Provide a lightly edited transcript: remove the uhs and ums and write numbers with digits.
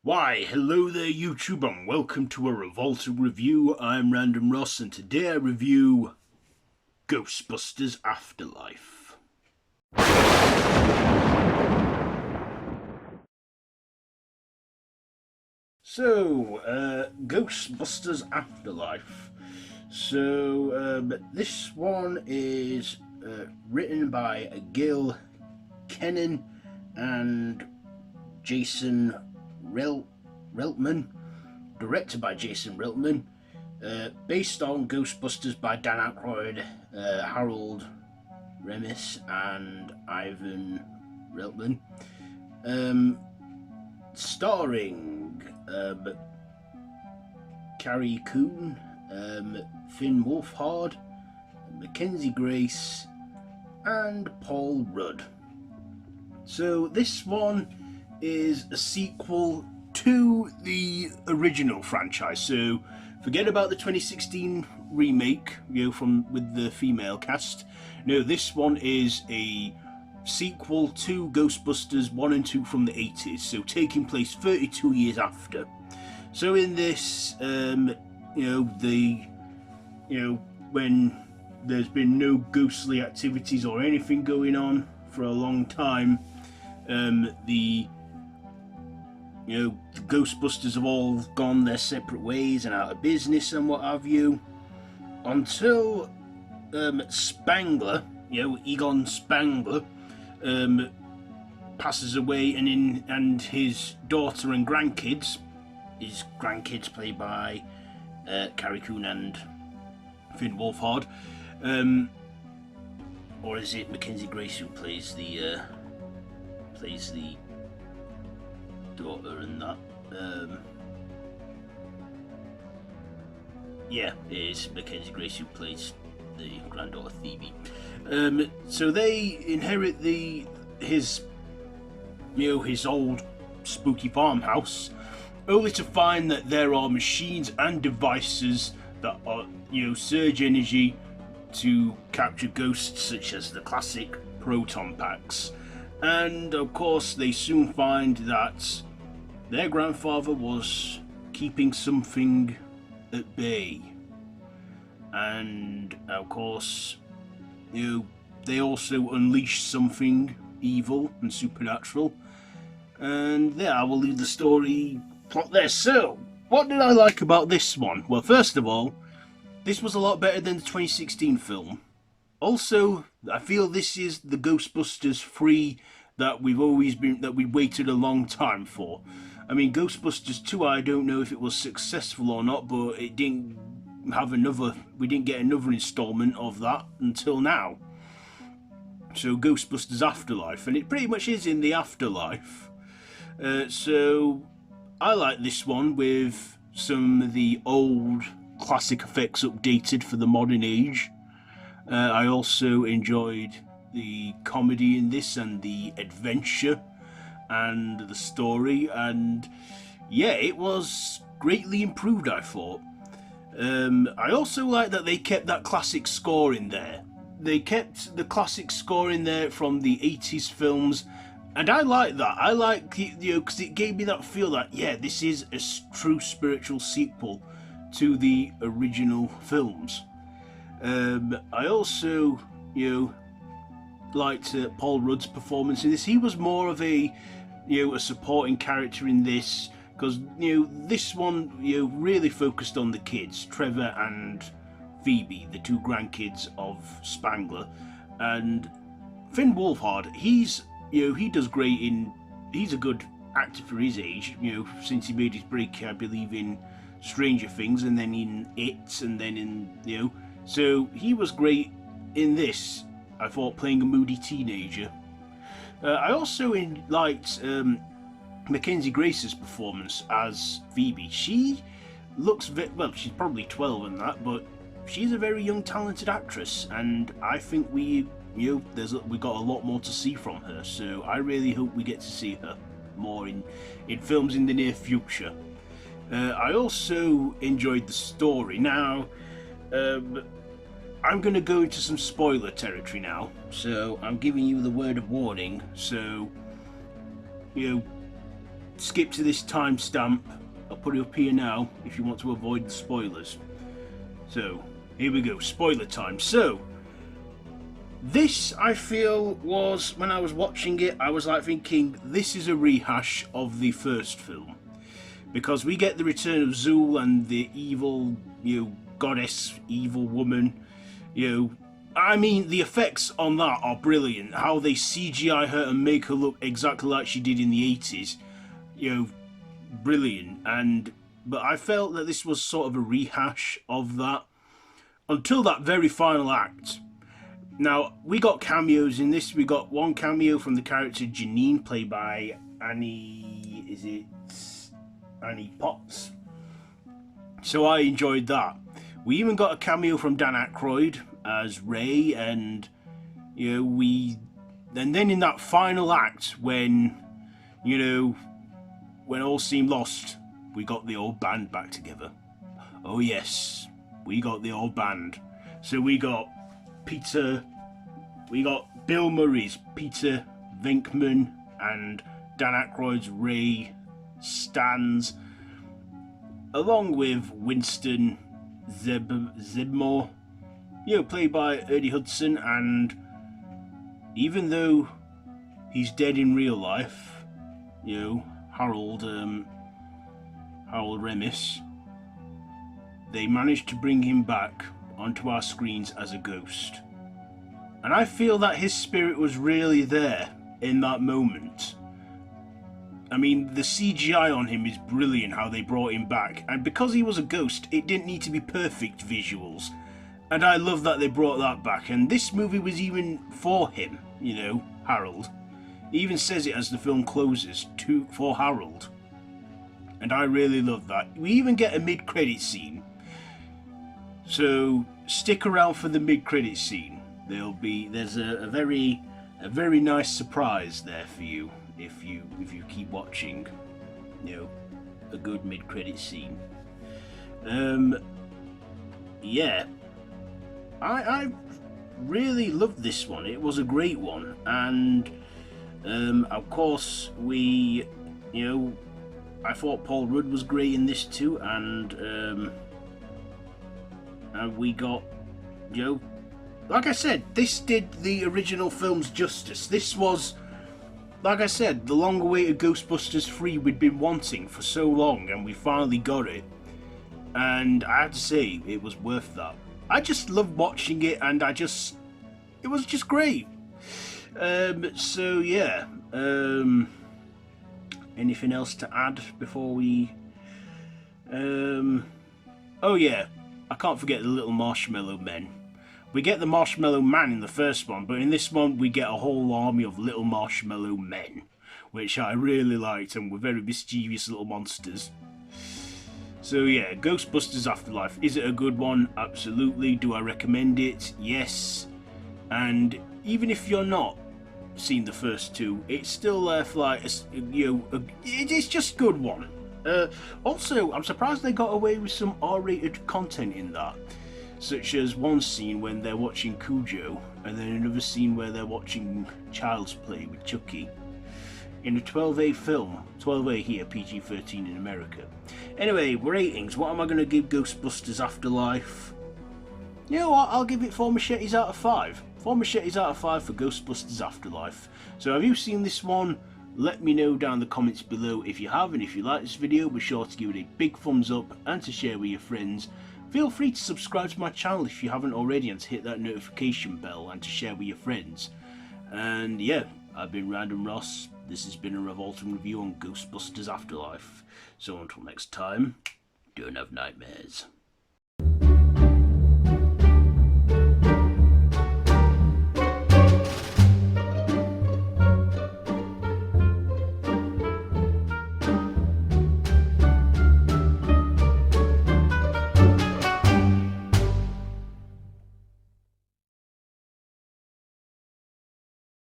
Why, hello there YouTube and welcome to a Revolting review. I'm Random Ross and today I review Ghostbusters Afterlife. Ghostbusters Afterlife. This one is written by Gil Kennan and Jason Reltman, directed by Jason Reltman, based on Ghostbusters by Dan Aykroyd, Harold Ramis and Ivan Reltman, starring Carrie Coon, Finn Wolfhard, Mackenzie Grace and Paul Rudd. So this one is a sequel to the original franchise. So forget about the 2016 remake, with the female cast. No, this one is a sequel to Ghostbusters 1 and 2 from the 80s, so taking place 32 years after. So in this, when there's been no ghostly activities or anything going on for a long time, the Ghostbusters have all gone their separate ways and out of business and what have you, until Spangler, Egon Spangler, passes away, and his daughter and grandkids, his grandkids played by Carrie Coon and Finn Wolfhard, or is it Mackenzie Grace who plays the daughter and that? Yeah, it is Mackenzie Grace who plays the granddaughter Phoebe. So they inherit his old spooky farmhouse, only to find that there are machines and devices that are surge energy to capture ghosts, such as the classic proton packs. And of course they soon find that their grandfather was keeping something at bay, and of course they also unleash something evil and supernatural. And there, I will leave the story plot there. So what did I like about this one? Well, first of all, this was a lot better than the 2016 film. Also, I feel this is the Ghostbusters 3 that we waited a long time for. I mean, Ghostbusters 2, I don't know if it was successful or not, but we didn't get another installment of that until now. So Ghostbusters Afterlife, and it pretty much is in the afterlife. So I like this one with some of the old classic effects updated for the modern age. I also enjoyed the comedy in this and the adventure and the story, and yeah, it was greatly improved, I thought. I also like that they kept that classic score in there. They kept the classic score in there from the 80s films, and I like that. I like it, because it gave me that feel that, yeah, this is a true spiritual sequel to the original films. I also, liked Paul Rudd's performance in this. He was more of a supporting character in this, because this one really focused on the kids, Trevor and Phoebe, the two grandkids of Spangler. And Finn Wolfhard, he does great he's a good actor for his age, since he made his break, I believe, in Stranger Things, and then in It, and then in so he was great in this, I thought, playing a moody teenager. I also liked Mackenzie Grace's performance as Phoebe. She looks well, she's probably 12 and that, but she's a very young, talented actress, and I think we got a lot more to see from her. So I really hope we get to see her more in films in the near future. I also enjoyed the story. Now, I'm going to go into some spoiler territory now, so I'm giving you the word of warning. So, skip to this timestamp. I'll put it up here now if you want to avoid the spoilers. So, here we go, spoiler time. So, this, I feel, was, when I was watching it, I was like thinking, this is a rehash of the first film. Because we get the return of Zool and the evil, goddess, evil woman, I mean, the effects on that are brilliant. How they CGI her and make her look exactly like she did in the 80s, brilliant. But I felt that this was sort of a rehash of that, until that very final act. Now, we got cameos in this. We got one cameo from the character Janine, played by Annie Potts. So I enjoyed that. We even got a cameo from Dan Aykroyd as Ray, and then in that final act, when when all seemed lost, we got the old band back together. Oh yes, we got the old band. So we got Bill Murray's Peter Venkman and Dan Aykroyd's Ray Stans, along with Winston Zebmore, played by Ernie Hudson. And even though he's dead in real life, Harold Ramis, they managed to bring him back onto our screens as a ghost. And I feel that his spirit was really there in that moment. I mean, the CGI on him is brilliant, how they brought him back. And because he was a ghost, it didn't need to be perfect visuals. And I love that they brought that back. And this movie was even for him, Harold. He even says it as the film closes, for Harold. And I really love that. We even get a mid-credit scene. So stick around for the mid-credit scene. There's a very nice surprise there for you if you keep watching. A good mid-credit scene. Yeah, I really loved this one. It was a great one, and of course I thought Paul Rudd was great in this too, and we got like I said, this did the original film's justice. This was, like I said, the long-awaited Ghostbusters 3 we'd been wanting for so long, and we finally got it. And I have to say, it was worth that. I just loved watching it, and it was just great. So yeah, anything else to add before we... oh yeah, I can't forget the little marshmallow men. We get the Marshmallow Man in the first one, but in this one we get a whole army of little marshmallow men, which I really liked, and were very mischievous little monsters. So yeah, Ghostbusters Afterlife. Is it a good one? Absolutely. Do I recommend it? Yes. And even if you're not seen the first two, it's still there for like, it's just a good one. Also, I'm surprised they got away with some R-rated content in that. Such as one scene when they're watching Cujo, and then another scene where they're watching Child's Play with Chucky. In a 12A film. 12A here, PG-13 in America. Anyway, ratings. What am I going to give Ghostbusters Afterlife? You know what, I'll give it 4 machetes out of 5. 4 machetes out of 5 for Ghostbusters Afterlife. So have you seen this one? Let me know down in the comments below if you have, and if you like this video, be sure to give it a big thumbs up and to share with your friends. Feel free to subscribe to my channel if you haven't already, and to hit that notification bell and to share with your friends. And yeah, I've been Random Ross. This has been a Revolting review on Ghostbusters Afterlife. So until next time, don't have nightmares.